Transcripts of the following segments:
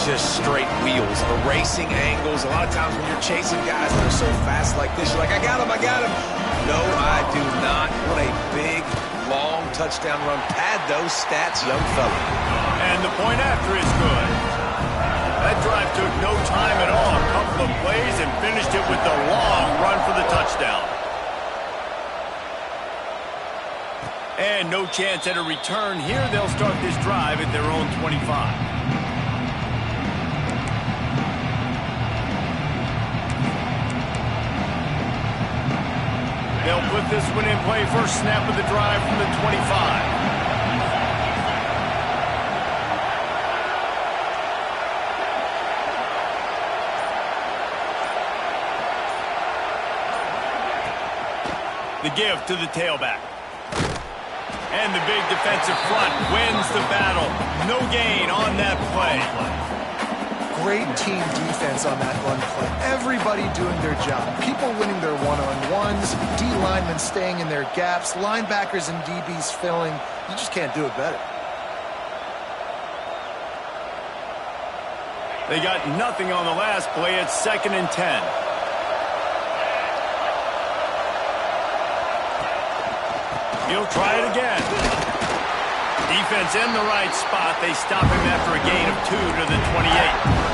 just straight wheels, erasing angles. A lot of times when you're chasing guys that are so fast like this, you're like, I got him, I got him. No, I do not. What a big, long touchdown run. Pad those stats, young fella. And the point after is good. That drive took no time at all. A couple of plays and finished it with the long run for the touchdown. And no chance at a return here. They'll start this drive at their own 25. They'll put this one in play. First snap of the drive from the 25. The give to the tailback. And the big defensive front wins the battle. No gain on that play. Great team defense on that run play. Everybody doing their job. People winning their one-on-ones, D linemen staying in their gaps, linebackers and DBs filling. You just can't do it better. They got nothing on the last play. It's 2nd and 10. He'll try it again. Defense in the right spot. They stop him after a gain of 2 to the 28.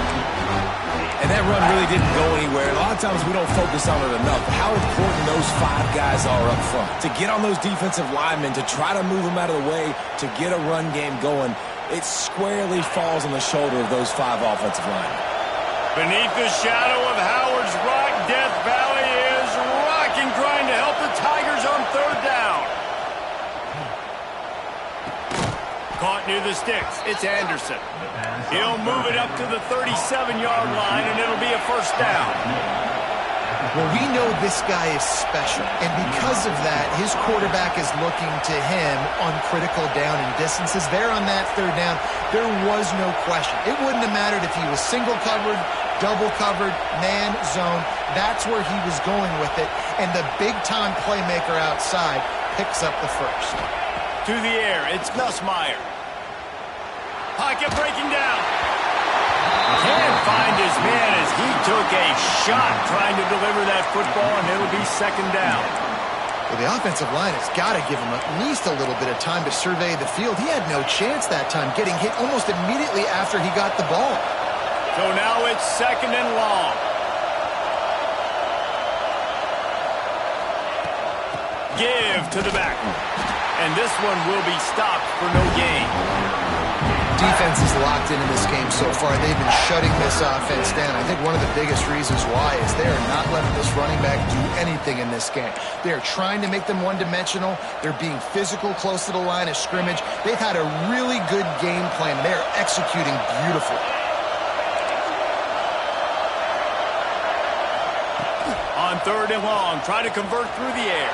And that run really didn't go anywhere. A lot of times we don't focus on it enough. How important those 5 guys are up front. To get on those defensive linemen, to try to move them out of the way, to get a run game going, it squarely falls on the shoulder of those 5 offensive linemen. Beneath the shadow of Howard's Rock, Death Valley is rocking, trying to help the Tigers on 3rd down. Caught near the sticks. It's Anderson. He'll move it up to the 37-yard line, and it'll be a 1st down. Well, we know this guy is special, and because of that, his quarterback is looking to him on critical down and distances. There on that 3rd down, there was no question. It wouldn't have mattered if he was single covered, double covered, man, zone. That's where he was going with it, and the big-time playmaker outside picks up the 1st. To the air, it's Nussmeier. Pocket breaking down. Can't find his man as he took a shot trying to deliver that football, and it'll be 2nd down. Well, the offensive line has got to give him at least a little bit of time to survey the field. He had no chance that time, getting hit almost immediately after he got the ball. So now it's 2nd and long. Give to the back. And this one will be stopped for no gain. Defense is locked in this game so far. They've been shutting this offense down. I think one of the biggest reasons why is they are not letting this running back do anything in this game. They are trying to make them one-dimensional. They're being physical close to the line of scrimmage. They've had a really good game plan. They are executing beautifully. On 3rd and long, try to convert through the air.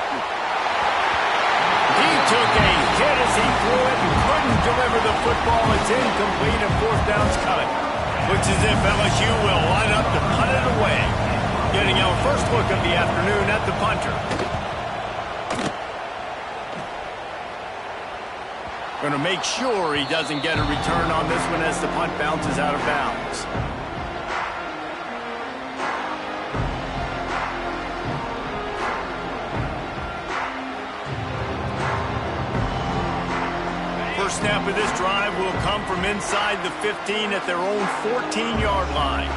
He took a hit as he threw it and couldn't deliver the football. It's incomplete and 4th down's coming. Looks as if LSU will line up to punt it away. Getting our first look of the afternoon at the punter. Going to make sure he doesn't get a return on this one as the punt bounces out of bounds. First snap of this drive will come from inside the 15 at their own 14-yard line.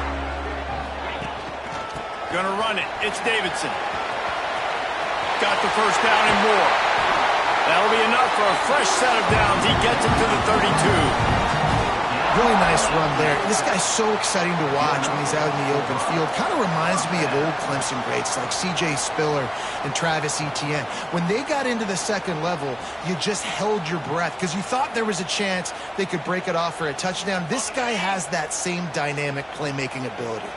Gonna run it. It's Davidson. Got the 1st down and more. That'll be enough for a fresh set of downs. He gets it to the 32. Really nice run there. This guy's so exciting to watch when he's out in the open field. Kind of reminds me of old Clemson greats like C.J. Spiller and Travis Etienne. When they got into the 2nd level, you just held your breath because you thought there was a chance they could break it off for a touchdown. This guy has that same dynamic playmaking ability.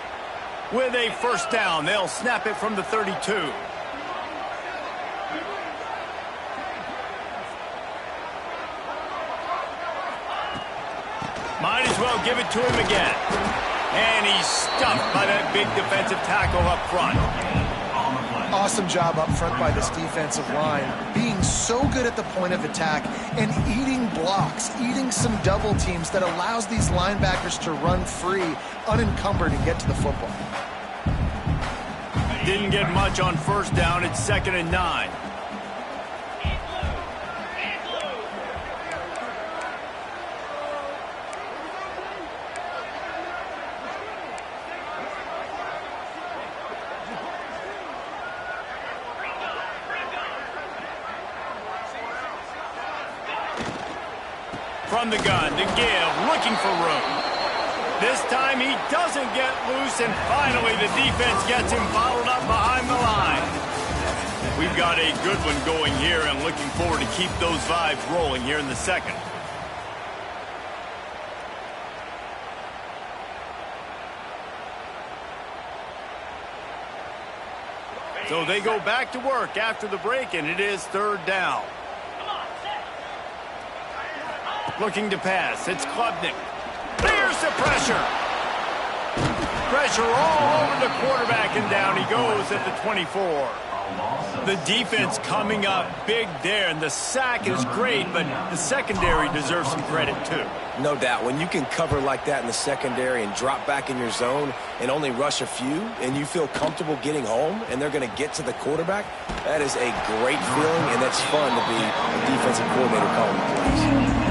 With a 1st down, they'll snap it from the 32. Might as well give it to him again. And he's stuffed by that big defensive tackle up front. Awesome job up front by this defensive line, being so good at the point of attack and eating blocks, eating some double teams that allows these linebackers to run free, unencumbered, and get to the football. Didn't get much on first down. It's 2nd and 9. From the gun to give, looking for room. This time he doesn't get loose, and finally the defense gets him bottled up behind the line. We've got a good one going here, and looking forward to keep those vibes rolling here in the second. So they go back to work after the break, and it is 3rd down. Looking to pass. It's Klubnik. There's the pressure. Pressure all over the quarterback, and down he goes at the 24. The defense coming up big there, and the sack is great, but the secondary deserves some credit too. No doubt. When you can cover like that in the secondary and drop back in your zone and only rush a few, and you feel comfortable getting home, and they're going to get to the quarterback, that is a great feeling, and that's fun to be a defensive coordinator calling the plays.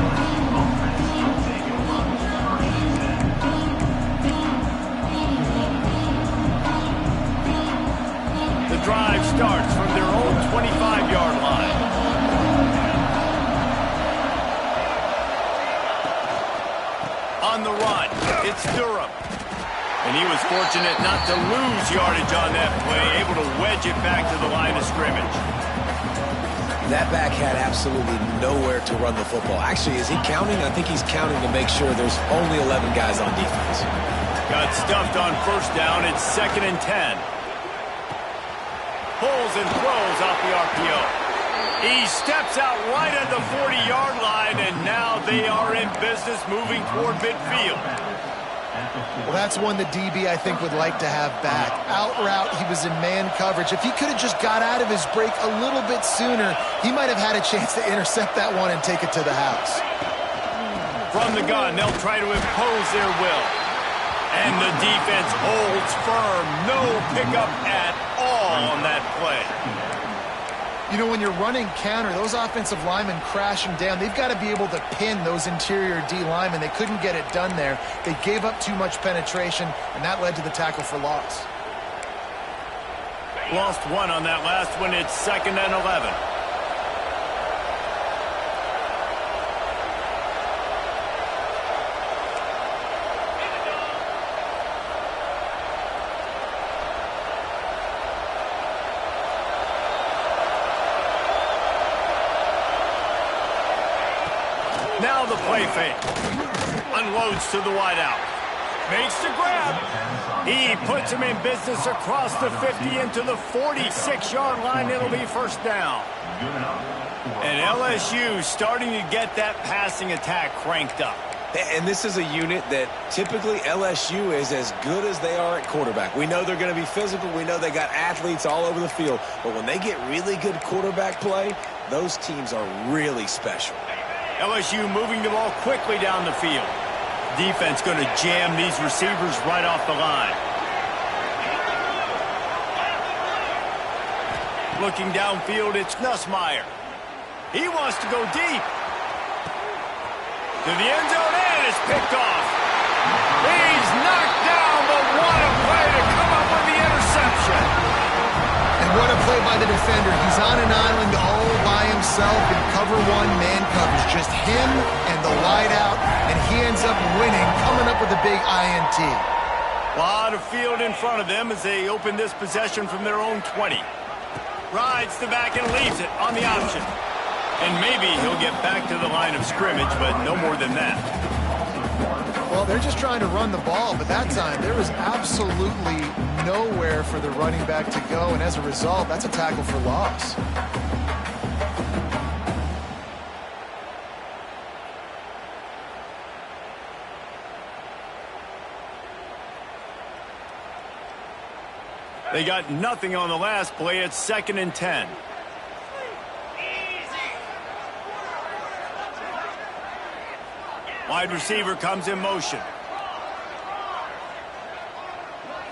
Drive starts from their own 25-yard line. On the run, it's Durham. And he was fortunate not to lose yardage on that play, able to wedge it back to the line of scrimmage. That back had absolutely nowhere to run the football. Actually, is he counting? I think he's counting to make sure there's only 11 guys on defense. Got stuffed on first down. It's 2nd and 10. Pulls and throws off the RPO. He steps out right at the 40-yard line, and now they are in business moving toward midfield. Well, that's one the DB, I think, would like to have back. Out route, he was in man coverage. If he could have just got out of his break a little bit sooner, he might have had a chance to intercept that one and take it to the house. From the gun, they'll try to impose their will. And the defense holds firm. No pickup at all on that play. You know, when you're running counter, those offensive linemen crashing down, they've got to be able to pin those interior D linemen. They couldn't get it done there. They gave up too much penetration, and that led to the tackle for loss. Lost one on that last one. It's 2nd and 11. Now the play fake. Unloads to the wideout. Makes the grab. He puts him in business across the 50 into the 46-yard line. It'll be 1st down. And LSU starting to get that passing attack cranked up. And this is a unit that typically LSU is as good as they are at quarterback. We know they're going to be physical. We know they got athletes all over the field. But when they get really good quarterback play, those teams are really special. LSU moving the ball quickly down the field. Defense going to jam these receivers right off the line. Looking downfield, it's Nussmeier. He wants to go deep. To the end zone, and it's picked off. He's knocked down, but what a play to come up with the interception. And what a play by the defender. He's on an island all by himself in cover one man coverage. Just him and the wideout, and he ends up winning, coming up with a big INT. A lot of field in front of them as they open this possession from their own 20. Rides the back and leaves it on the option. And maybe he'll get back to the line of scrimmage, but no more than that. Well, they're just trying to run the ball, but that time there was absolutely nowhere for the running back to go, and as a result, that's a tackle for loss. They got nothing on the last play. It's 2nd and 10. Wide receiver comes in motion.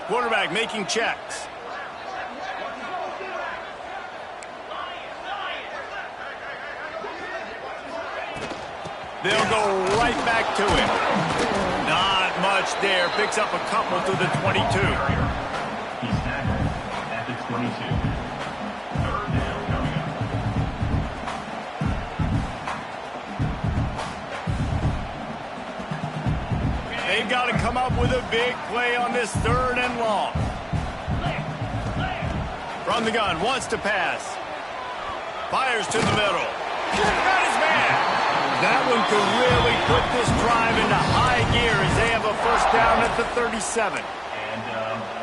Quarterback making checks. They'll go right back to him. Not much there. Picks up a couple to the 22. He's tackled at the 22. Third down coming up. They've got to come up with a big play on this 3rd and long. From the gun, wants to pass. Fires to the middle. Got his man. That one could really put this drive into high gear as they have a first down at the 37.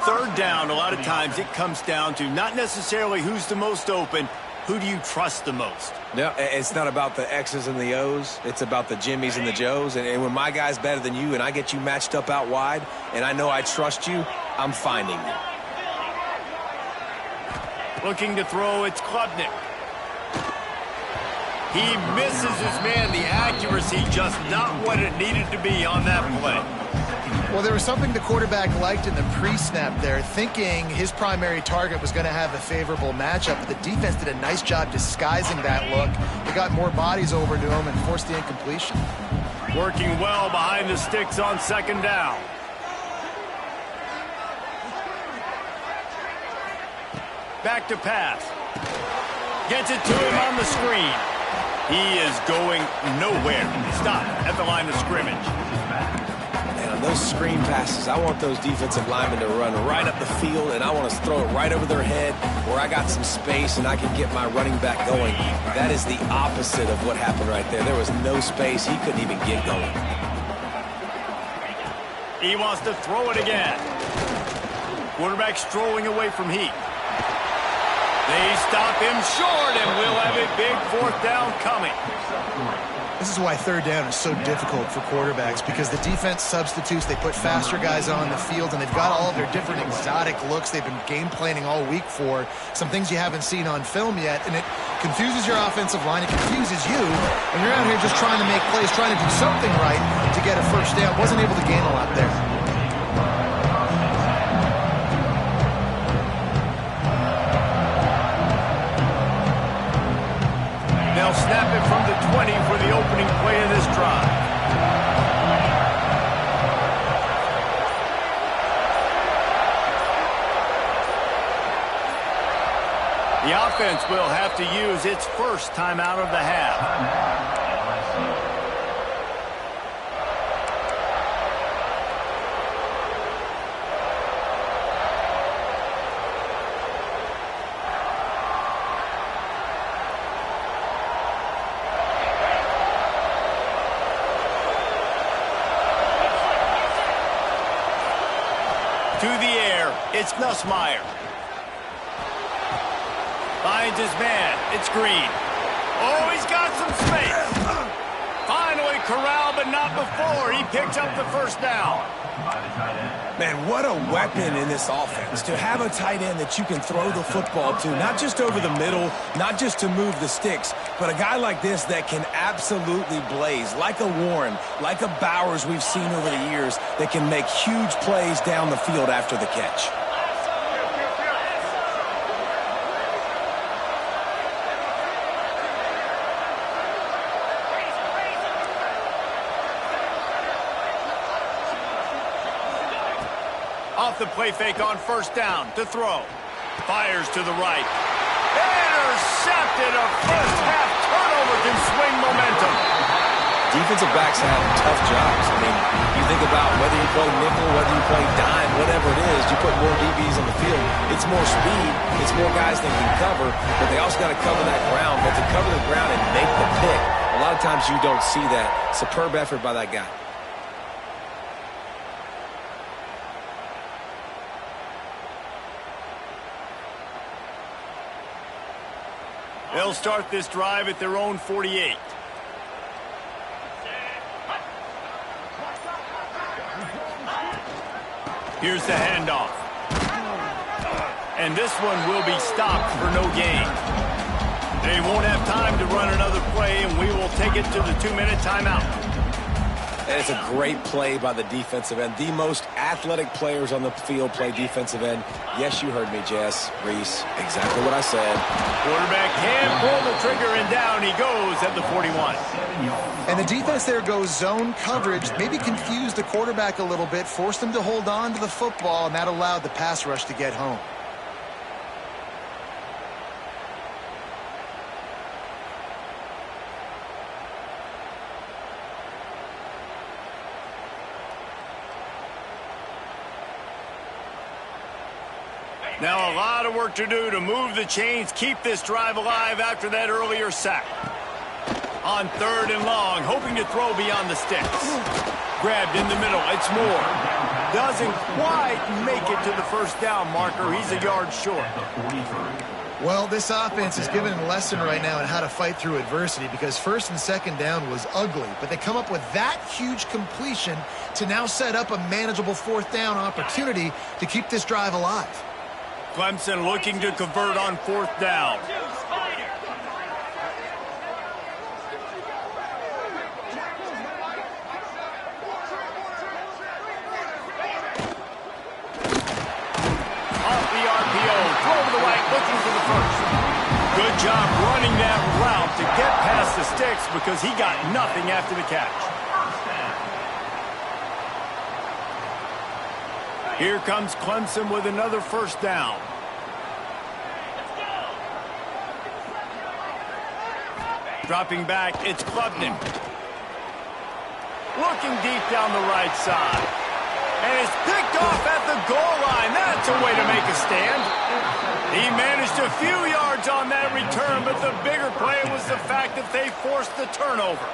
Third down, a lot of times it comes down to not necessarily who's the most open, who do you trust the most? Yeah, it's not about the X's and the O's. It's about the Jimmys and the Joes. And when my guy's better than you and I get you matched up out wide and I know I trust you, I'm finding you. Looking to throw, it's Klubnik. He misses his man. The accuracy just not what it needed to be on that play. Well, there was something the quarterback liked in the pre-snap there, thinking his primary target was going to have a favorable matchup. But the defense did a nice job disguising that look. They got more bodies over to him and forced the incompletion. Working well behind the sticks on 2nd down. Back to pass. Gets it to him on the screen. He is going nowhere. Stop at the line of scrimmage. And on those screen passes, I want those defensive linemen to run right up the field, and I want to throw it right over their head where I got some space and I can get my running back going. That is the opposite of what happened right there. There was no space. He couldn't even get going. He wants to throw it again. Quarterback strolling away from Heat. They stop him short, and we'll have a big 4th down coming. This is why 3rd down is so difficult for quarterbacks, because the defense substitutes. They put faster guys on the field, and they've got all of their different exotic looks they've been game planning all week for, some things you haven't seen on film yet, and it confuses your offensive line. It confuses you, and you're out here just trying to make plays, trying to do something right to get a first down. Wasn't able to gain a lot there. They'll snap it from the 20 for the opening play of this drive. The offense will have to use its first timeout of the half. To the air, it's Nussmeier. Finds his man, it's Green. Oh, he's got some space. Finally corralled, but not before. He picks up the first down. Man, what a weapon in this offense to have a tight end that you can throw the football to, not just over the middle, not just to move the sticks, but a guy like this that can absolutely blaze, like a Warren, like a Bowers we've seen over the years, that can make huge plays down the field after the catch. Off the play fake on first down to throw. Fires to the right. Intercepted. A first half turnover can swing momentum. Defensive backs have tough jobs. I mean, you think about whether you play nickel, whether you play dime, whatever it is, you put more DBs on the field. It's more speed. It's more guys that can cover, but they also got to cover that ground. But to cover the ground and make the pick, a lot of times you don't see that. Superb effort by that guy. They'll start this drive at their own 48. Here's the handoff. And this one will be stopped for no gain. They won't have time to run another play, and we will take it to the 2-minute timeout. And it's a great play by the defensive end. The most athletic players on the field play defensive end. Yes, you heard me, Jess, Reese. Exactly what I said. Quarterback can pull the trigger, and down he goes at the 41. And the defense there goes zone coverage, maybe confused the quarterback a little bit, forced him to hold on to the football, and that allowed the pass rush to get home. Now a lot of work to do to move the chains, keep this drive alive after that earlier sack. On 3rd and long, hoping to throw beyond the sticks. Grabbed in the middle, it's Moore. Doesn't quite make it to the first down marker. He's a yard short. Well, this offense is given a lesson right now on how to fight through adversity, because 1st and 2nd down was ugly, but they come up with that huge completion to now set up a manageable 4th down opportunity to keep this drive alive. Clemson looking to convert on 4th down. Off the RPO, throw to the right, looking for the first. Good job running that route to get past the sticks because he got nothing after the catch. Here comes Clemson with another 1st down. Dropping back, it's Klubnik. Looking deep down the right side. And it's picked off at the goal line. That's a way to make a stand. He managed a few yards on that return, but the bigger play was the fact that they forced the turnover.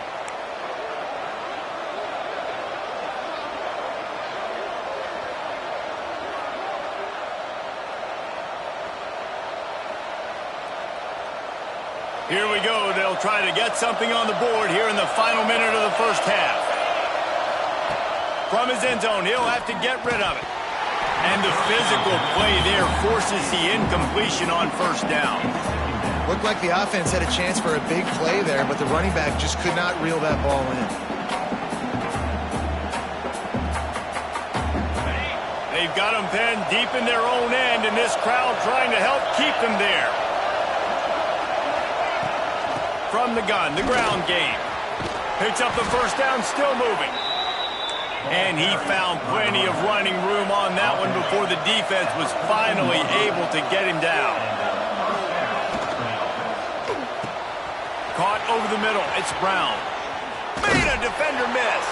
Here we go. They'll try to get something on the board here in the final minute of the 1st half. From his end zone, he'll have to get rid of it. And the physical play there forces the incompletion on 1st down. Looked like the offense had a chance for a big play there, but the running back just could not reel that ball in. They've got them penned deep in their own end, and this crowd trying to help keep them there. From the gun, the ground game. Picks up the 1st down, still moving. And he found plenty of running room on that one before the defense was finally able to get him down. Caught over the middle, it's Brown. Made a defender miss.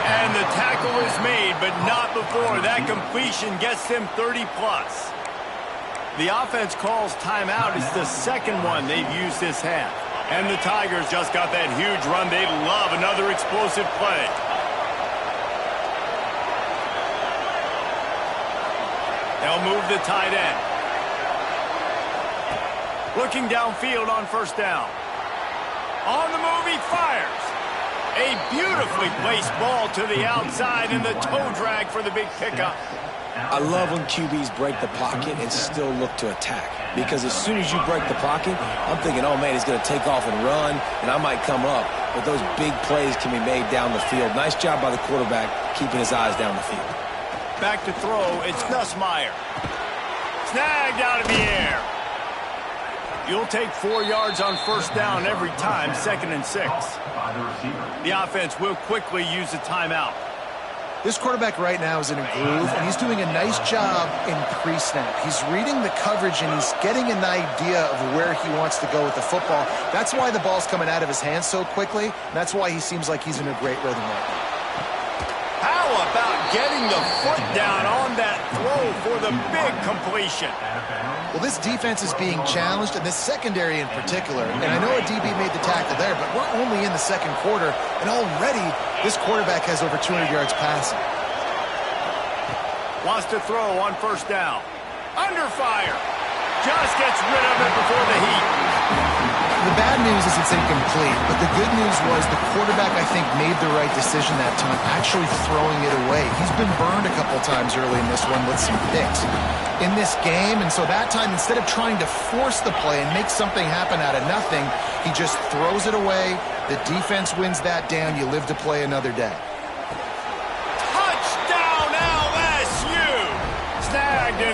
And the tackle is made, but not before that completion gets them 30-plus. The offense calls timeout. It's the 2nd one they've used this half. And the Tigers just got that huge run. They love another explosive play. They'll move the tight end. Looking downfield on 1st down. On the move, he fires. A beautifully placed ball to the outside, and the toe drag for the big pickup. I love when QBs break the pocket and still look to attack. Because as soon as you break the pocket, I'm thinking, oh, man, he's going to take off and run, and I might come up. But those big plays can be made down the field. Nice job by the quarterback keeping his eyes down the field. Back to throw, it's Nussmeier. Snagged out of the air. You'll take 4 yards on 1st down every time, 2nd and 6. The offense will quickly use a timeout. This quarterback right now is in a groove, and he's doing a nice job in pre-snap. He's reading the coverage, and he's getting an idea of where he wants to go with the football. That's why the ball's coming out of his hands so quickly, and that's why he seems like he's in a great rhythm right now. How about getting the foot down on that throw for the big completion? Well, this defense is being challenged, and this secondary in particular. And I know a DB made the tackle there, but we're only in the 2nd quarter, and already this quarterback has over 200 yards passing. Wants to throw on 1st down. Under fire. Just gets rid of it before the heat. The bad news is it's incomplete, but the good news was the quarterback, I think, made the right decision that time, actually throwing it away. He's been burned a couple times early in this one with some picks in this game, and so that time, instead of trying to force the play and make something happen out of nothing, he just throws it away. The defense wins that down. You live to play another day.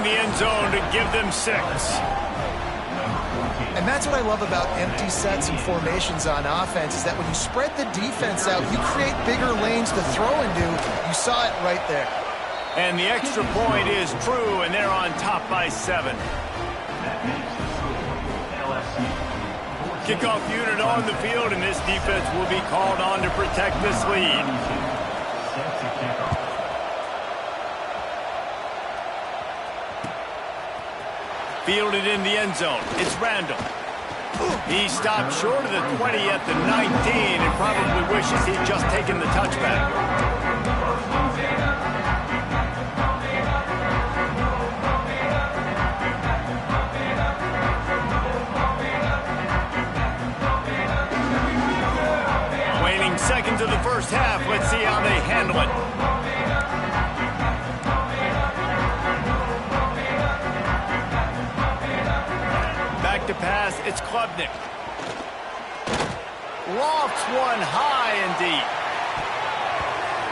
the end zone to give them 6. And that's what I love about empty sets and formations on offense, is that when you spread the defense out, you create bigger lanes to throw into. You saw it right there. And the extra point is true, and they're on top by 7. Kickoff unit on the field, and this defense will be called on to protect this lead. Fielded in the end zone. It's Randall. He stopped short of the 20 at the 19 and probably wishes he'd just taken the touchback. Waning seconds of the first half. Let's see how they handle it. To pass, it's Klubnik. Lofts one high and deep.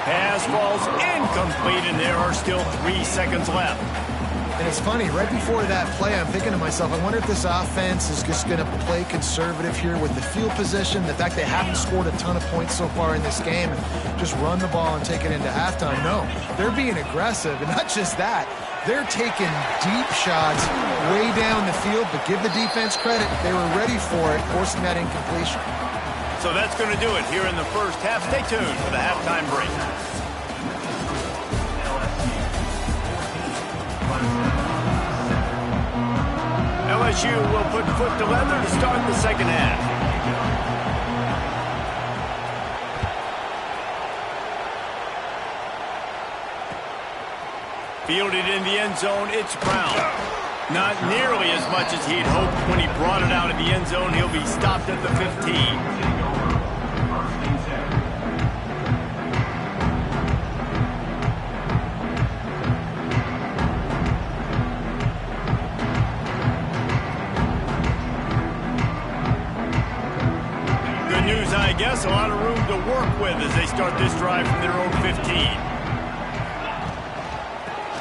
Pass falls incomplete, and there are still 3 seconds left. And it's funny, right before that play, I'm thinking to myself, I wonder if this offense is just going to play conservative here with the field position, the fact they haven't scored a ton of points so far in this game, and just run the ball and take it into halftime. No, they're being aggressive, and not just that. They're taking deep shots way down the field, but give the defense credit. They were ready for it, forcing that incompletion. So that's going to do it here in the first half. Stay tuned for the halftime break. LSU will put foot to leather to start the second half. Fielded in the end zone, it's Brown. Not nearly as much as he'd hoped when he brought it out of the end zone. He'll be stopped at the 15. Good news, I guess. A lot of room to work with as they start this drive from their own 15.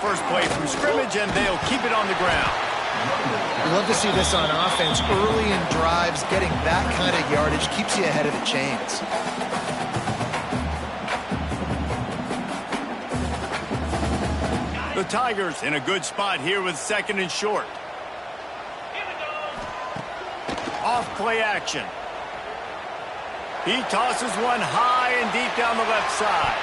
First play from scrimmage, and they'll keep it on the ground. We love to see this on offense. Early in drives, getting that kind of yardage keeps you ahead of the chains. The Tigers in a good spot here with 2nd and short. Off play action. He tosses one high and deep down the left side.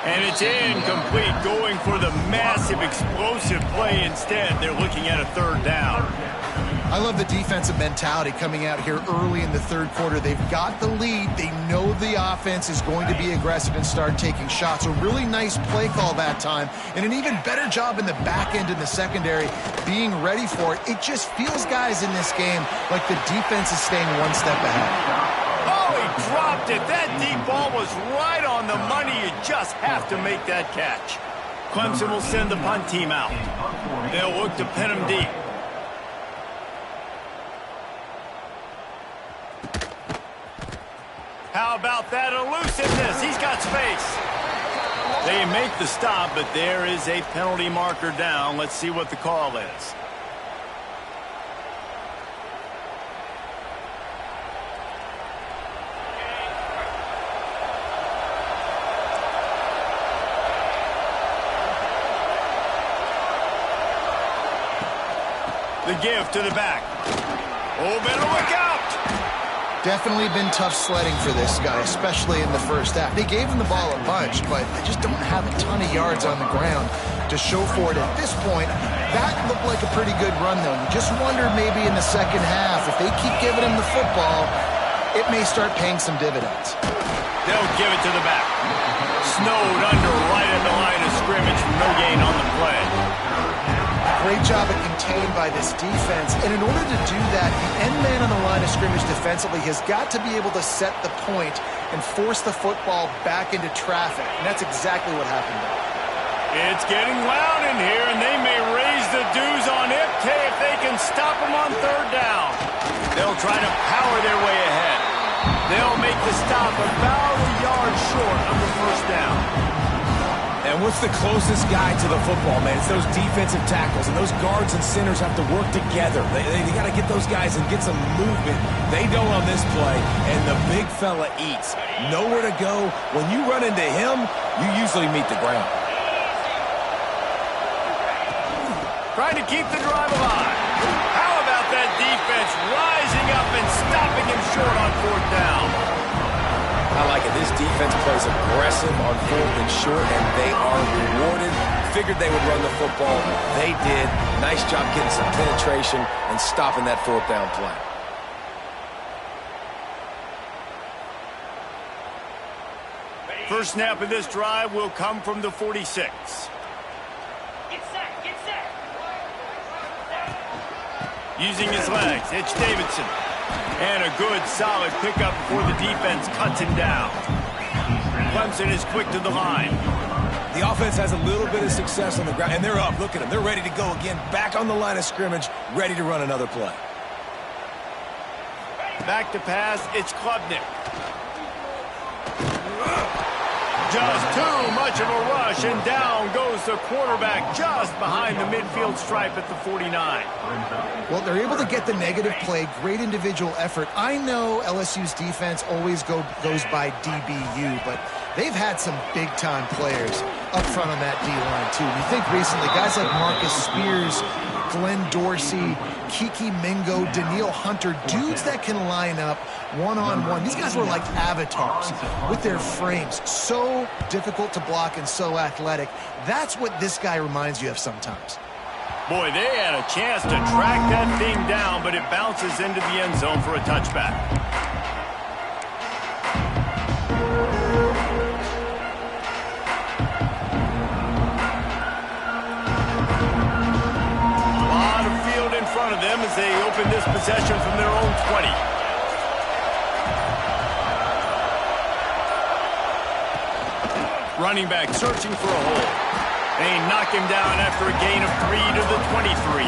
And it's incomplete, going for the massive explosive play instead. They're looking at a 3rd down. I love the defensive mentality coming out here early in the 3rd quarter. They've got the lead. They know the offense is going to be aggressive and start taking shots. A really nice play call that time, and an even better job in the back end in the secondary being ready for it. It just feels, guys, in this game like the defense is staying one step ahead. Dropped it. That deep ball was right on the money. You just have to make that catch. Clemson will send the punt team out. They'll look to pin him deep. How about that elusiveness? He's got space. They make the stop, but there is a penalty marker down. Let's see what the call is. The give to the back. Oh, better look out! Definitely been tough sledding for this guy, especially in the first half. They gave him the ball a bunch, but they just don't have a ton of yards on the ground to show for it at this point. That looked like a pretty good run, though. You just wonder maybe in the second half, if they keep giving him the football, it may start paying some dividends. They'll give it to the back. Snowed under right at the line of scrimmage. No gain on the play. Great job at contained by this defense. And in order to do that, the end man on the line of scrimmage defensively has got to be able to set the point and force the football back into traffic. And that's exactly what happened there. It's getting loud in here, and they may raise the dues on Ipte if they can stop them on 3rd down. They'll try to power their way ahead. They'll make the stop about a yard short of the 1st down. And what's the closest guy to the football, man? It's those defensive tackles, and those guards and centers have to work together. They got to get those guys and get some movement. They don't on this play, and the big fella eats. Nowhere to go. When you run into him, you usually meet the ground. Trying to keep the drive alive. How about that defense rising up and stopping him short on 4th down? I like it. This defense plays aggressive on 4th and short, and they are rewarded. Figured they would run the football. They did. Nice job getting some penetration and stopping that 4th down play. First snap of this drive will come from the 46. Using his legs, it's Davidson. And a good, solid pickup before the defense cuts him down. Clemson is quick to the line. The offense has a little bit of success on the ground, and they're up. Look at them. They're ready to go again. Back on the line of scrimmage, ready to run another play. Back to pass, it's Klubnik. Just too much of a rush, and down goes the quarterback just behind the midfield stripe at the 49. Well, they're able to get the negative play, great individual effort. I know LSU's defense always goes by DBU, but they've had some big-time players up front on that D-line, too. You think recently, guys like Marcus Spears, Glenn Dorsey, Kiki Mingo, Daniil Hunter, dudes that can line up one-on-one. These guys were like avatars with their frames. So difficult to block and so athletic. That's what this guy reminds you of sometimes. Boy, they had a chance to track that thing down, but it bounces into the end zone for a touchback. A lot of field in front of them as they open this possession from their own 20. Running back searching for a hole. They knock him down after a gain of 3 to the 23.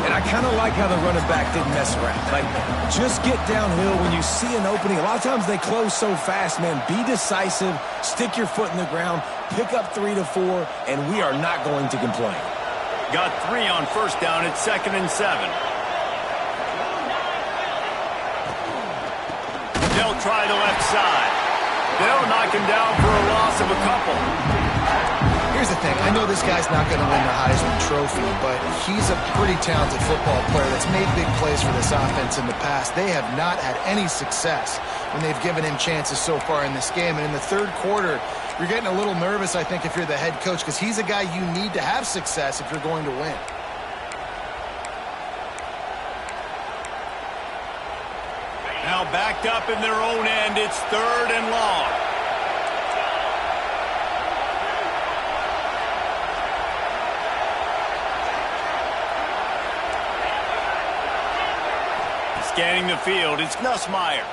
And I kind of like how the running back didn't mess around. Like, just get downhill when you see an opening. A lot of times they close so fast, man. Be decisive, stick your foot in the ground, pick up 3 to 4, and we are not going to complain. Got 3 on first down at 2nd and 7. They'll try the left side. They'll knock him down for a loss of a couple. Here's the thing. I know this guy's not going to win the Heisman Trophy, but he's a pretty talented football player that's made big plays for this offense in the past. They have not had any success when they've given him chances so far in this game. And in the third quarter, you're getting a little nervous, I think, if you're the head coach, because he's a guy you need to have success if you're going to win. Now backed up in their own end, it's 3rd and long. Scanning the field, it's Nussmeier.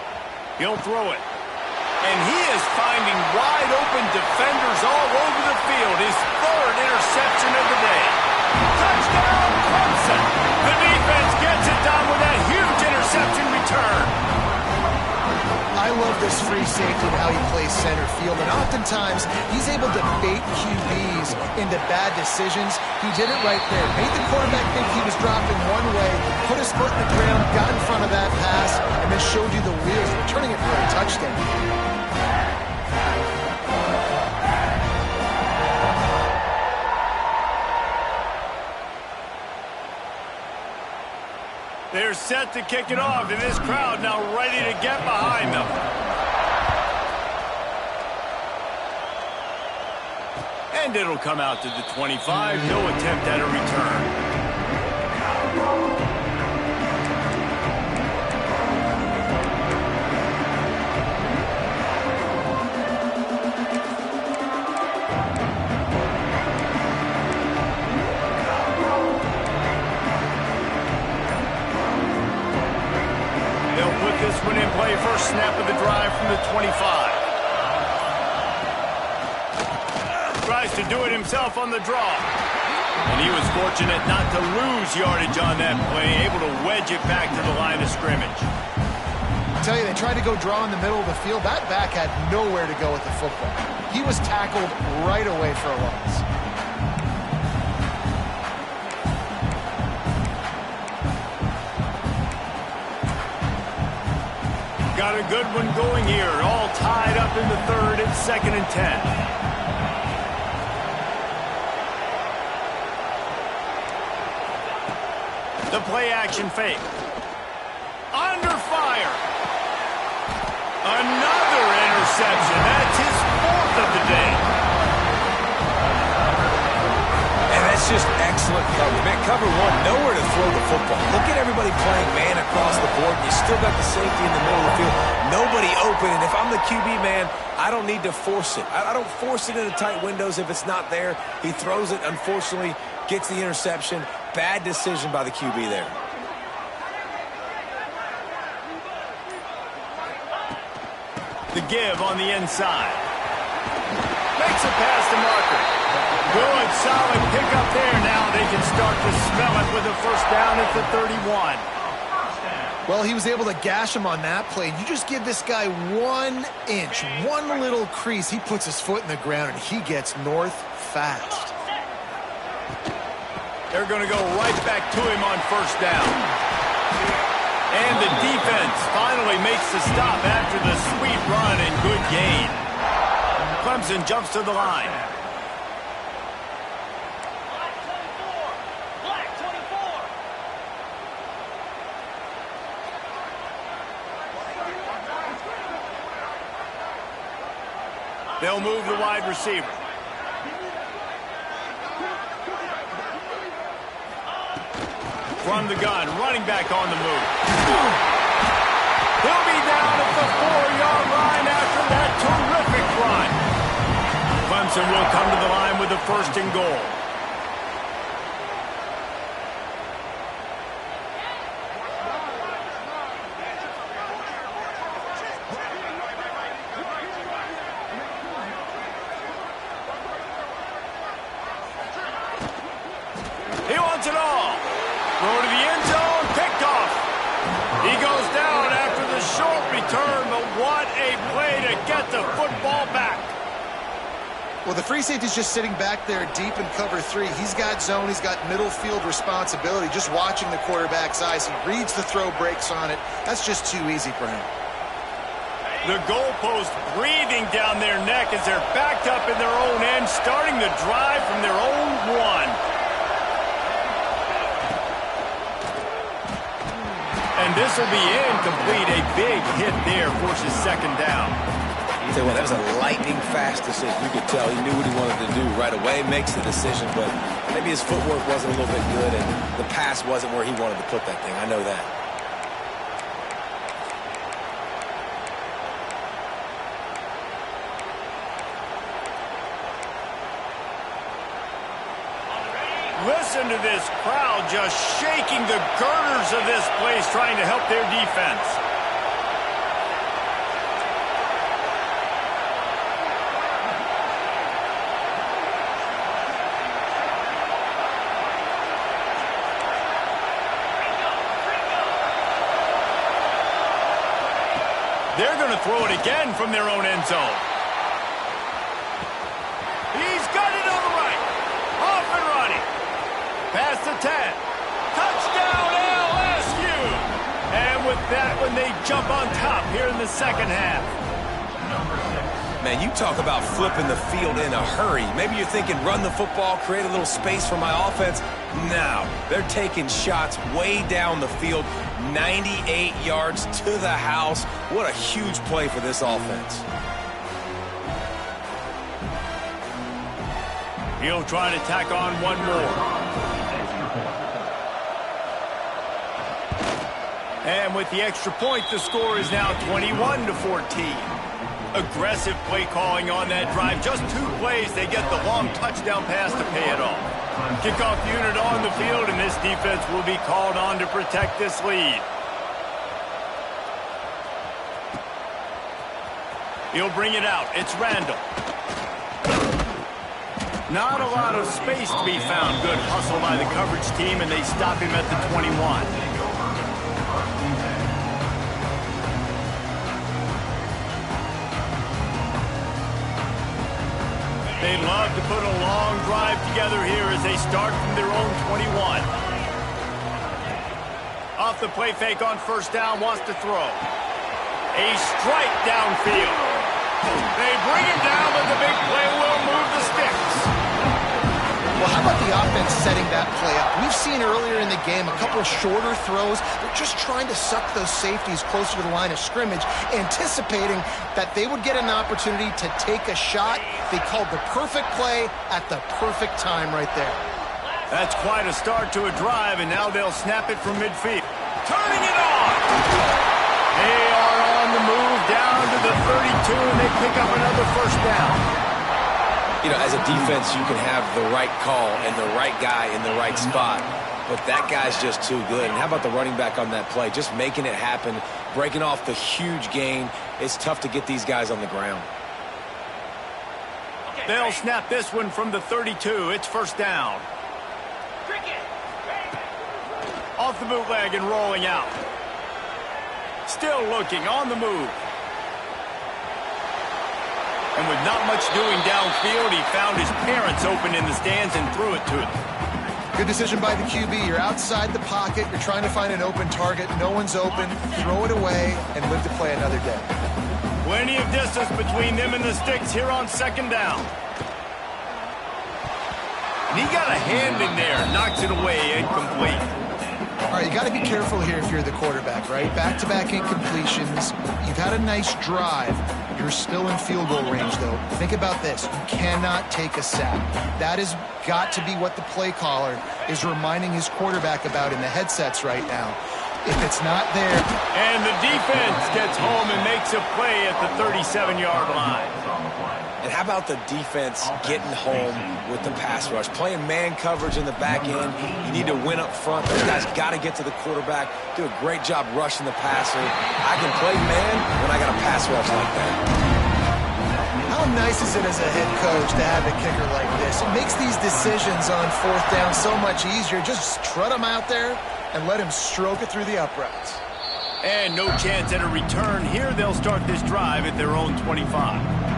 He'll throw it. And he is finding wide open defenders all over the field. His 3rd interception of the day. Touchdown, Clemson! The defense gets it done with that huge interception return. I love this free safety and how he plays center field, and oftentimes he's able to bait QBs into bad decisions. He did it right there. Made the quarterback think he was dropping one way, put his foot in the ground, got in front of that pass, and then showed you the wheels, returning it for a touchdown. They're set to kick it off, and this crowd now ready to get behind them. And it'll come out to the 25. No attempt at a return. This one in play, first snap of the drive from the 25. Tries to do it himself on the draw. And he was fortunate not to lose yardage on that play, able to wedge it back to the line of scrimmage. I tell you, they tried to go draw in the middle of the field. That back had nowhere to go with the football. He was tackled right away for a loss. Got a good one going here. All tied up in the third. It's 2nd and 10. The play action fake. Under fire. Another interception. That's his 4th of the day. And that's just excellent coverage. Man, cover one, nowhere to throw the football. Look at everybody playing man across the board. You still got the safety in the middle of the field. Nobody open. And if I'm the QB, man, I don't need to force it. I don't force it into tight windows if it's not there. He throws it, unfortunately, gets the interception. Bad decision by the QB there. The give on the inside. Makes a pass to Marker. Good, solid pickup there. Now they can start to smell it with a first down at the 31. Well, he was able to gash him on that play. You just give this guy 1 inch, one little crease. He puts his foot in the ground, and he gets north fast. They're going to go right back to him on first down. And the defense finally makes the stop after the sweet run and good gain. Clemson jumps to the line. They'll move the wide receiver. From the gun, running back on the move. He'll be down at the 4-yard line after that terrific run. Clemson will come to the line with a 1st and goal. He wants it all. Throw to the end zone, picked off. He goes down after the short return, but what a play to get the football back. Well, the free safety's just sitting back there deep in cover 3. He's got zone. He's got middle field responsibility. Just watching the quarterback's eyes. He reads the throw, breaks on it. That's just too easy for him. The goalpost breathing down their neck as they're backed up in their own end, starting the drive from their own 1. And this will be incomplete. A big hit there forces 2nd down. Tell you what, that was a lightning-fast decision. You could tell he knew what he wanted to do right away, makes the decision, but maybe his footwork wasn't a little bit good, and the pass wasn't where he wanted to put that thing. I know that. Listen to this crowd just shaking the girders of this place, trying to help their defense. They're going to throw it again from their own end zone. He's got it on the right. Off and running. Past the 10. Touchdown LSU. And with that one, they jump on top here in the 2nd half. Man, you talk about flipping the field in a hurry. Maybe you're thinking run the football, create a little space for my offense. No, they're taking shots way down the field, 98 yards to the house. What a huge play for this offense. He'll try to tack on one more. And with the extra point, the score is now 21-14. Aggressive play calling on that drive. Just 2 plays, they get the long touchdown pass to pay it off. Kickoff unit on the field, and this defense will be called on to protect this lead. He'll bring it out. It's Randall. Not a lot of space to be found. Good hustle by the coverage team, and they stop him at the 21. They love to put a long drive together here as they start from their own 21. Off the play fake on first down, wants to throw. A strike downfield. They bring him down, but the big play will move the sticks. Well, how about the offense setting that play up? We've seen earlier in the game a couple of shorter throws. They're just trying to suck those safeties closer to the line of scrimmage, anticipating that they would get an opportunity to take a shot. They called the perfect play at the perfect time right there. That's quite a start to a drive, and now they'll snap it from midfield. Turning it on! They are on the move down to the 32, and they pick up another first down. You know, as a defense, you can have the right call and the right guy in the right spot, but that guy's just too good. And how about the running back on that play? Just making it happen, breaking off the huge gain. It's tough to get these guys on the ground. They'll snap this one from the 32. It's first down. Off the bootleg and rolling out. Still looking on the move. And with not much doing downfield, he found his parents open in the stands and threw it to them. Good decision by the QB. You're outside the pocket. You're trying to find an open target. No one's open. Throw it away and live to play another day. Plenty of distance between them and the sticks here on second down. And he got a hand in there, knocks it away, incomplete. All right, you got to be careful here if you're the quarterback, right? Back-to-back incompletions. You've had a nice drive. You're still in field goal range, though. Think about this. You cannot take a sack. That has got to be what the play caller is reminding his quarterback about in the headsets right now. If it's not there... And the defense gets home and makes a play at the 37-yard line. And how about the defense getting home with the pass rush? Playing man coverage in the back end. You need to win up front. Those guys got to get to the quarterback. Do a great job rushing the passer. I can play man when I got a pass rush like that. How nice is it as a head coach to have a kicker like this? It makes these decisions on fourth down so much easier. Just trot him out there and let him stroke it through the uprights. And no chance at a return here. They'll start this drive at their own 25.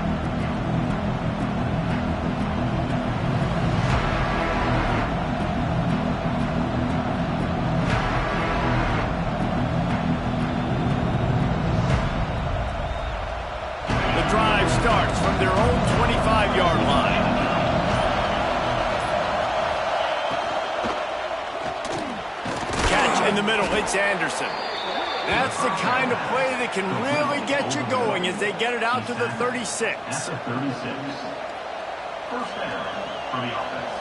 Starts from their own 25-yard line. Catch in the middle, it's Anderson. That's the kind of play that can really get you going as they get it out to the 36. At the 36. First down for the offense.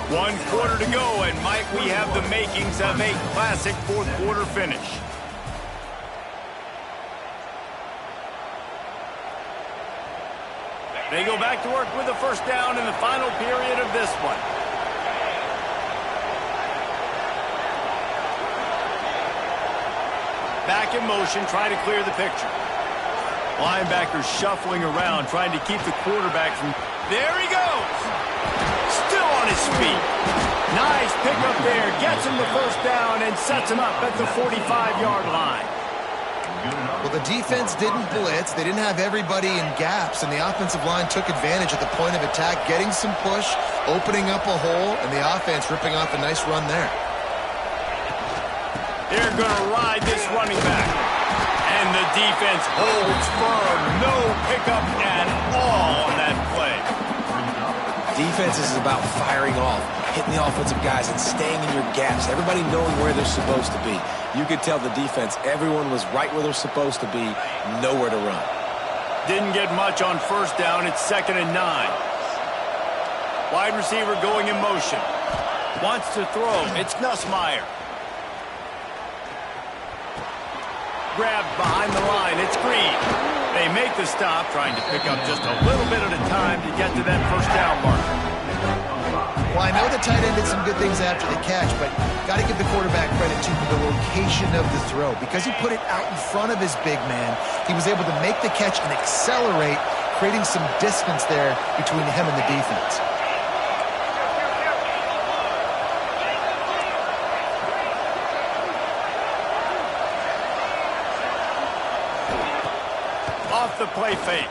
One quarter to go, and might we have the makings of a classic fourth quarter finish. They go back to work with a first down in the final period of this one. Back in motion, trying to clear the picture. Linebackers shuffling around, trying to keep the quarterback from... There he goes! Still on his feet. Nice pickup there. Gets him the first down and sets him up at the 45-yard line. Well, the defense didn't blitz. They didn't have everybody in gaps, and the offensive line took advantage at the point of attack, getting some push, opening up a hole, and the offense ripping off a nice run there. They're going to ride this running back. And the defense holds firm. No pickup at all on that play. Defense is about firing off, hitting the offensive guys, and staying in your gaps. Everybody knowing where they're supposed to be. You could tell the defense, everyone was right where they're supposed to be, nowhere to run. Didn't get much on first down. It's 2nd and 9. Wide receiver going in motion. Wants to throw. It's Nussmeier. Grabbed behind the line. It's Green. They make the stop, trying to pick up just a little bit at a time to get to that first down mark. Well, I know the tight end did some good things after the catch, but got to give the quarterback credit to the location of the throw. Because he put it out in front of his big man, he was able to make the catch and accelerate, creating some distance there between him and the defense. off the play fake.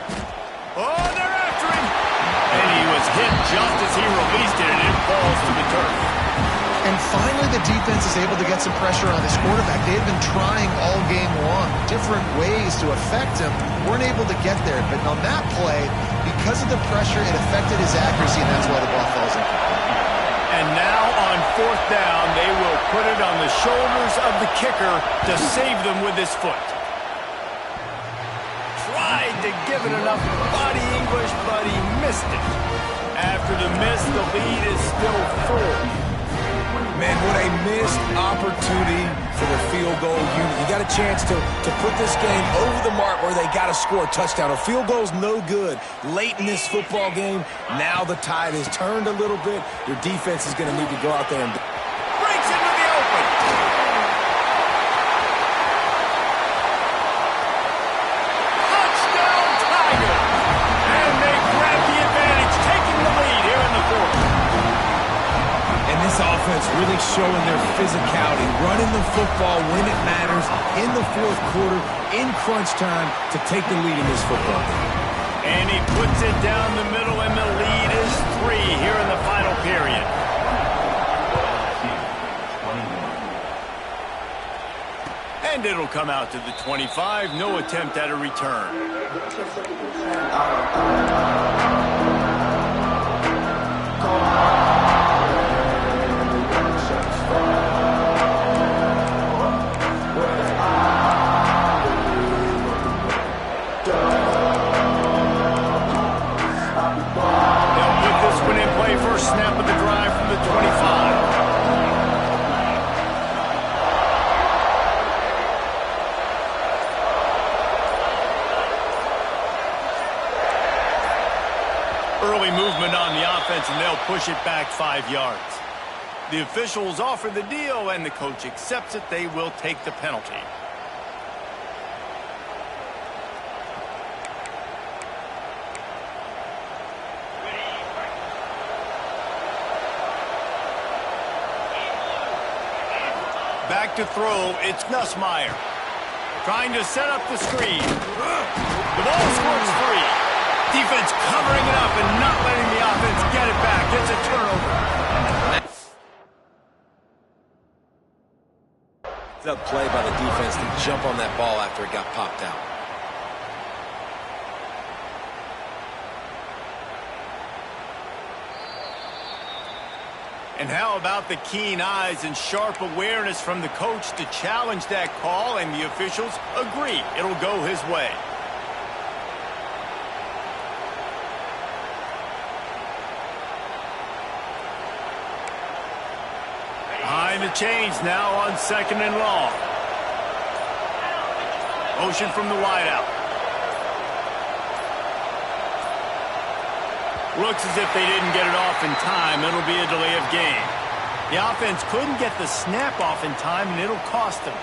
Oh, they're after him. And he was hit just as he released it, and it falls to the turf. And finally, the defense is able to get some pressure on this quarterback. They had been trying all game long, different ways to affect him. Weren't able to get there. But on that play, because of the pressure, it affected his accuracy, and that's why the ball falls incomplete. And now on fourth down, they will put it on the shoulders of the kicker to save them with his foot. Tried to give it enough body English, but he missed it. After the miss, the lead is still full. Man, what a missed opportunity for the field goal unit. You got a chance to put this game over the mark where they got to score a touchdown. A field goal's no good late in this football game. Now the tide has turned a little bit. Your defense is going to need to go out there and Breaks into the open. Touchdown, Tiger. And they grab the advantage, taking the lead here in the fourth. And this offense really showing their physicality, running the football when it matters in the fourth quarter, in crunch time, to take the lead in this football game. And he puts it down the middle, and the lead is 3 here in the final period. And it'll come out to the 25. No attempt at a return. First snap of the drive from the 25. Early movement on the offense, and they'll push it back 5 yards. The officials offer the deal, and the coach accepts it. They will take the penalty. Back to throw, it's Nussmeier. Trying to set up the screen. The ball squirts free. Defense covering it up and not letting the offense get it back. It's a turnover. It's a play by the defense to jump on that ball after it got popped out. And how about the keen eyes and sharp awareness from the coach to challenge that call, and the officials agree it'll go his way. Behind the chains now on 2nd and long. Motion from the wideout. Looks as if they didn't get it off in time. It'll be a delay of game. The offense couldn't get the snap off in time, and it'll cost them.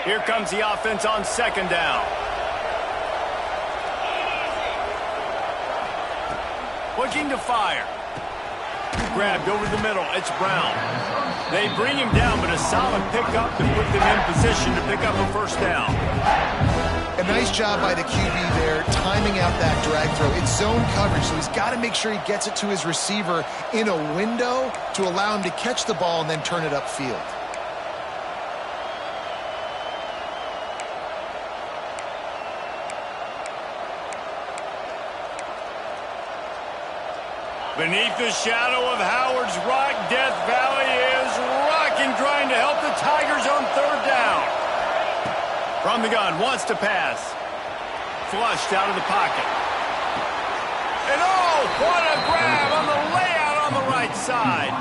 Here comes the offense on 2nd down. Looking to fire. Grabbed over the middle. It's Brown. They bring him down, but a solid pickup to put them in position to pick up a first down. A nice job by the QB there, timing out that drag throw. It's zone coverage, so he's got to make sure he gets it to his receiver in a window to allow him to catch the ball and then turn it upfield. Beneath the shadow of Howard's Rock, Death Valley is rocking, trying to help the Tigers on 3rd down. From the gun, wants to pass. Flushed out of the pocket. And oh, what a grab on the layout on the right side.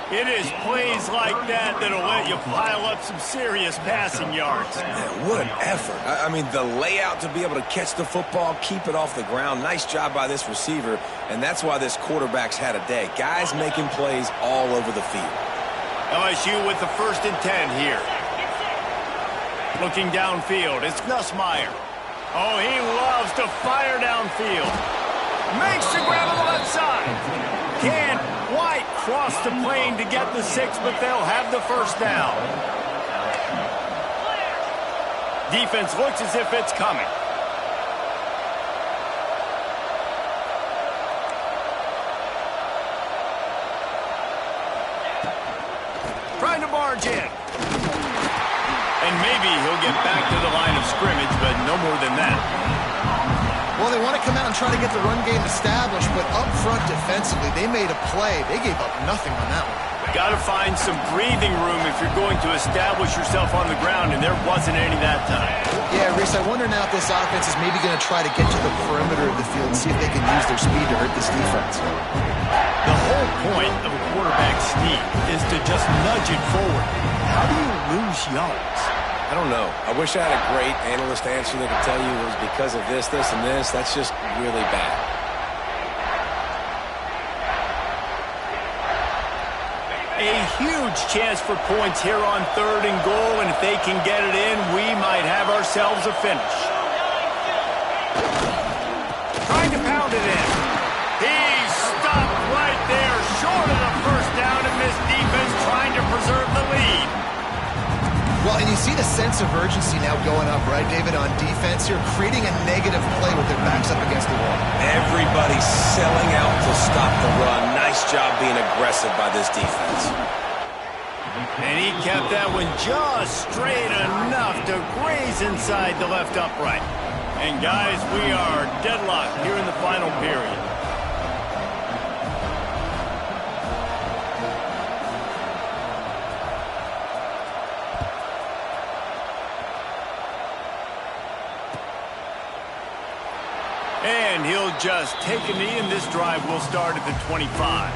It is plays like that that'll let you pile up some serious passing yards. Man, what an effort. I mean, the layout to be able to catch the football, keep it off the ground. Nice job by this receiver, and that's why this quarterback's had a day. Guys making plays all over the field. LSU with the 1st and 10 here. Looking downfield, it's Nussmeier. Oh, he loves to fire downfield. Makes the grab on the left side. Can't quite cross the plane to get the 6, but they'll have the first down. Defense looks as if it's coming. Trying to barge in. And maybe he'll get back to the line of scrimmage, but no more than that. Well, they want to come out and try to get the run game established, but up front defensively, they made a play. They gave up nothing on that one. Got to find some breathing room if you're going to establish yourself on the ground, and there wasn't any that time. Yeah, Reese, I wonder now if this offense is maybe going to try to get to the perimeter of the field and see if they can use their speed to hurt this defense. The whole point of a quarterback's sneak is to just nudge it forward. How do you lose yards? I don't know. I wish I had a great analyst answer that could tell you it was because of this, this, and this. That's just really bad. A huge chance for points here on 3rd and goal, and if they can get it in, we might have ourselves a finish. Trying to pound it in. He's stopped right there, short of the first down, and this defense trying to preserve the lead. Well, and you see the sense of urgency now going up, right, David, on defense here, creating a negative play with their backs up against the wall. Everybody's selling out to stop the run. Nice job being aggressive by this defense. And he kept that one just straight enough to graze inside the left upright. And guys, we are deadlocked here in the final period. And he'll just take a knee, and this drive will start at the 25.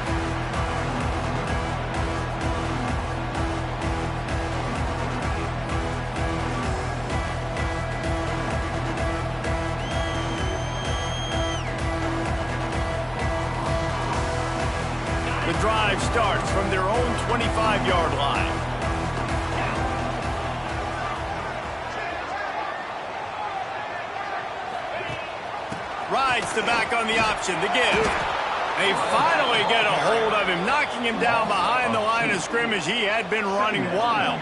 The drive starts from their own 25-yard line. Rides the back on the option, the give. They finally get a hold of him, knocking him down behind the line of scrimmage. He had been running wild.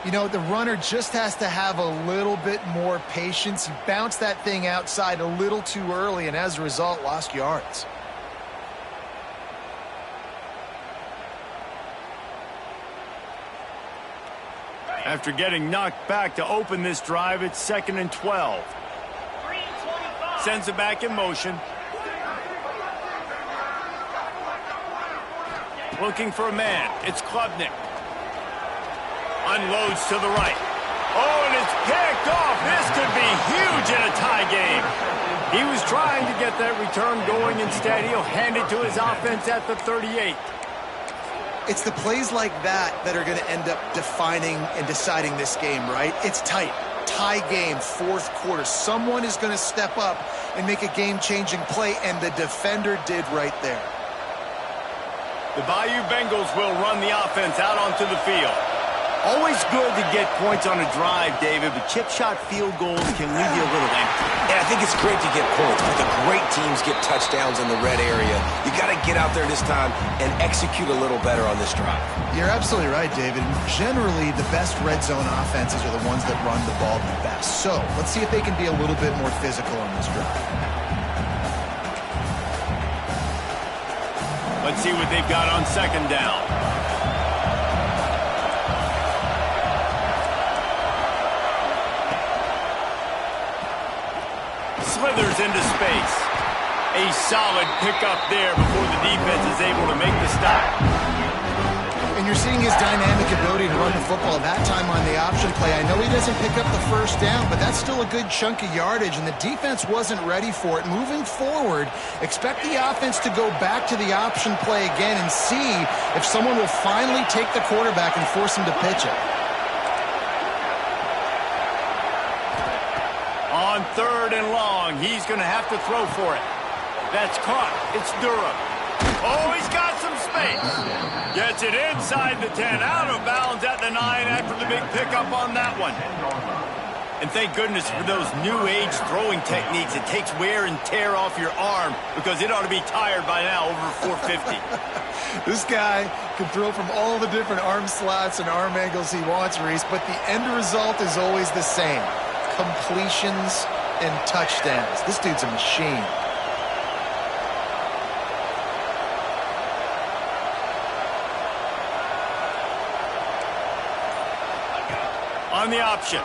You know, the runner just has to have a little bit more patience. He bounced that thing outside a little too early, and as a result, lost yards. After getting knocked back to open this drive, it's 2nd and 12. Sends it back in motion. Looking for a man. It's Klubnik. Unloads to the right. Oh, and it's picked off. This could be huge in a tie game. He was trying to get that return going. Instead, he'll hand it to his offense at the 38. It's the plays like that that are going to end up defining and deciding this game, right? It's tight. Tie game, 4th quarter. Someone is going to step up and make a game-changing play, and the defender did right there. The Bayou Bengals will run the offense out onto the field. Always good to get points on a drive, David, but chip shot field goals can leave you a little empty. Yeah, I think it's great to get points, but the great teams get touchdowns in the red area. You got to get out there this time and execute a little better on this drive. You're absolutely right, David. Generally, the best red zone offenses are the ones that run the ball the best. So let's see if they can be a little bit more physical on this drive. Let's see what they've got on 2nd down. Slithers into space. A solid pickup there before the defense is able to make the stop. And you're seeing his dynamic ability to run the football. That time on the option play, I know he doesn't pick up the first down, but that's still a good chunk of yardage, and the defense wasn't ready for it. Moving forward, expect the offense to go back to the option play again and see if someone will finally take the quarterback and force him to pitch it. On 3rd and long, he's going to have to throw for it. That's caught. It's Durham. Oh, he's got some space. Gets it inside the 10, out of bounds at the 9 after the big pickup on that one. And thank goodness for those new age throwing techniques. It takes wear and tear off your arm because it ought to be tired by now, over 450. This guy can throw from all the different arm slots and arm angles he wants, Reese, but the end result is always the same. Completions and touchdowns. This dude's a machine. On the option.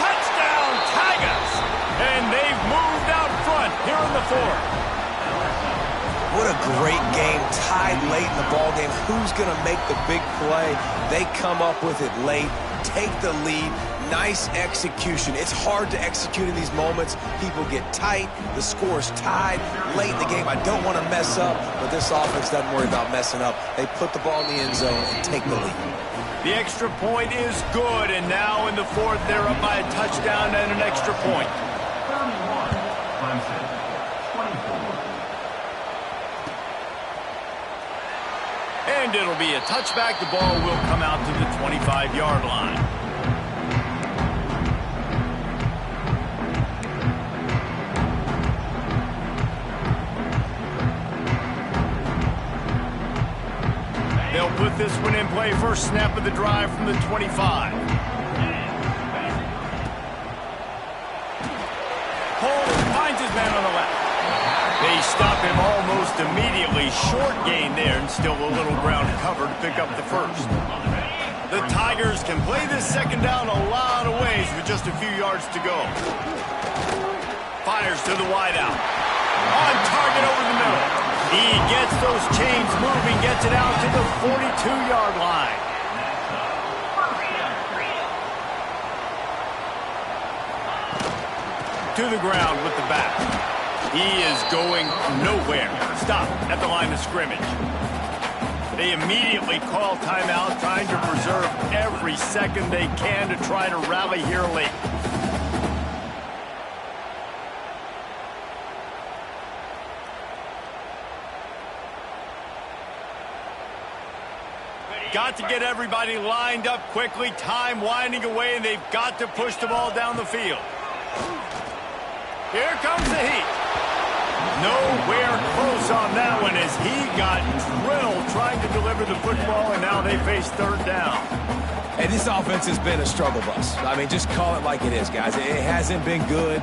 Touchdown, Tigers! And they've moved out front here in the fourth. What a great game, tied late in the ballgame. Who's going to make the big play? They come up with it late, take the lead. Nice execution. It's hard to execute in these moments. People get tight. The score's tied late in the game. I don't want to mess up, but this offense doesn't worry about messing up. They put the ball in the end zone and take the lead. The extra point is good, and now in the fourth, they're up by a touchdown and an extra point. 31, Clemson, 24. And it'll be a touchback. The ball will come out to the 25-yard line. They'll put this one in play. First snap of the drive from the 25. Cole finds his man on the left. They stop him almost immediately. Short gain there, and still a little ground cover to pick up the first. The Tigers can play this second down a lot of ways with just a few yards to go. Fires to the wideout. On target over the middle. He gets those chains moving, gets it out to the 42-yard line. To the ground with the back. He is going nowhere. Stop at the line of scrimmage. They immediately call timeout, trying to preserve every second they can to try to rally here late. Got to get everybody lined up quickly. Time winding away, and they've got to push the ball down the field. Here comes the heat. Nowhere close on that one as he got drilled trying to deliver the football, and now they face third down. And this offense has been a struggle bus. I mean, just call it like it is, guys. It hasn't been good,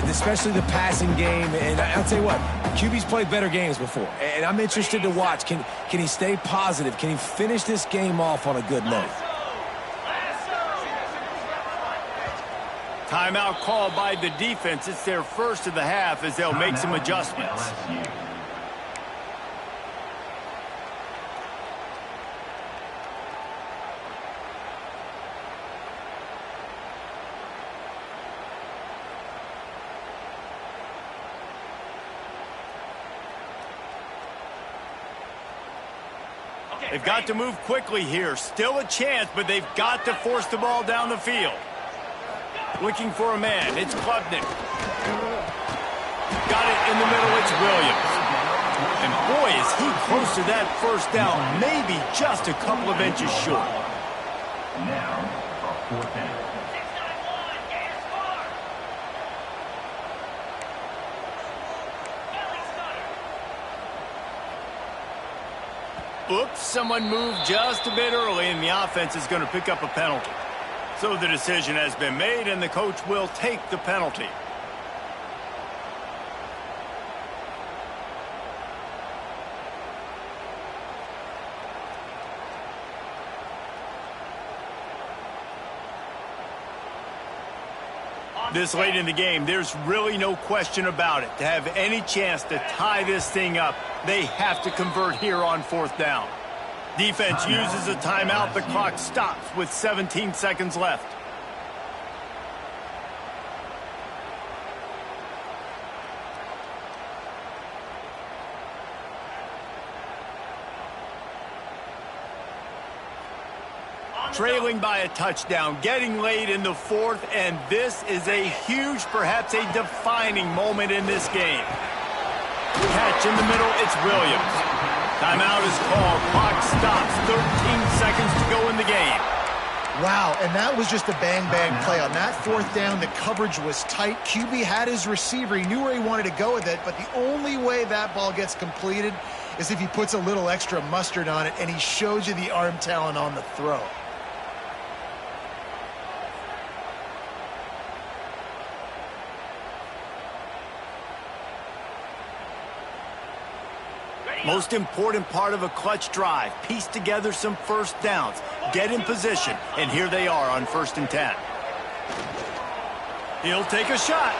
especially the passing game. And I'll tell you what, QB's played better games before. And I'm interested to watch. Can he stay positive? Can he finish this game off on a good note? Timeout called by the defense. It's their first of the half as they'll make some adjustments. They've got to move quickly here. Still a chance, but they've got to force the ball down the field. Looking for a man. It's Klubnik. Got it in the middle. It's Williams. And boy, is he close to that first down. Maybe just a couple of inches short. Now, a fourth down. Oops, someone moved just a bit early, and the offense is going to pick up a penalty. So the decision has been made, and the coach will take the penalty. This late in the game, there's really no question about it. To have any chance to tie this thing up, they have to convert here on fourth down. Defense uses a timeout. The clock stops with 17 seconds left. Trailing by a touchdown, getting late in the fourth, and this is a huge, perhaps a defining moment in this game. Catch in the middle, it's Williams. Timeout is called. Clock stops. 13 seconds to go in the game. Wow, and that was just a bang-bang play. On that fourth down, the coverage was tight. QB had his receiver. He knew where he wanted to go with it, but the only way that ball gets completed is if he puts a little extra mustard on it, and he showed you the arm talent on the throw. Most important part of a clutch drive, piece together some first downs, get in position, and here they are on 1st and 10. He'll take a shot.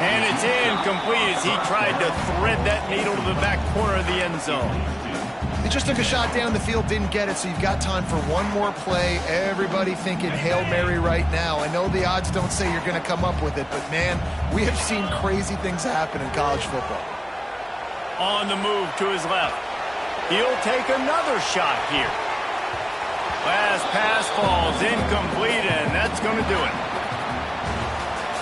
And it's incomplete as he tried to thread that needle to the back corner of the end zone. He just took a shot down the field, didn't get it, so you've got time for one more play. Everybody thinking Hail Mary right now. I know the odds don't say you're going to come up with it, but, man, we have seen crazy things happen in college football. On the move to his left. He'll take another shot here. Last pass falls incomplete, and that's going to do it.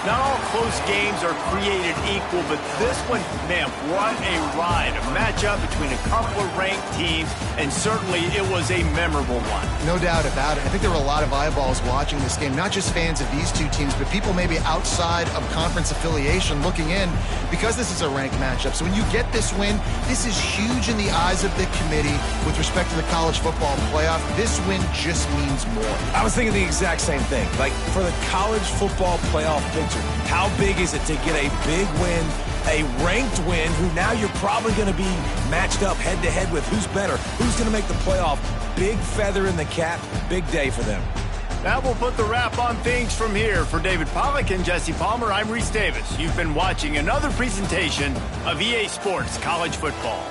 Not all close games are created equal, but this one, man, what a ride. A matchup between a couple of ranked teams, and certainly it was a memorable one. No doubt about it. I think there were a lot of eyeballs watching this game, not just fans of these two teams, but people maybe outside of conference affiliation looking in because this is a ranked matchup. So when you get this win, this is huge in the eyes of the committee with respect to the college football playoff. This win just means more. I was thinking the exact same thing. Like, for the college football playoff picture, how big is it to get a big win, a ranked win, who now you're probably going to be matched up head-to-head with who's better, who's going to make the playoff. Big feather in the cap, big day for them. That will put the wrap on things from here. For David Pollack and Jesse Palmer, I'm Reese Davis. You've been watching another presentation of EA Sports College Football.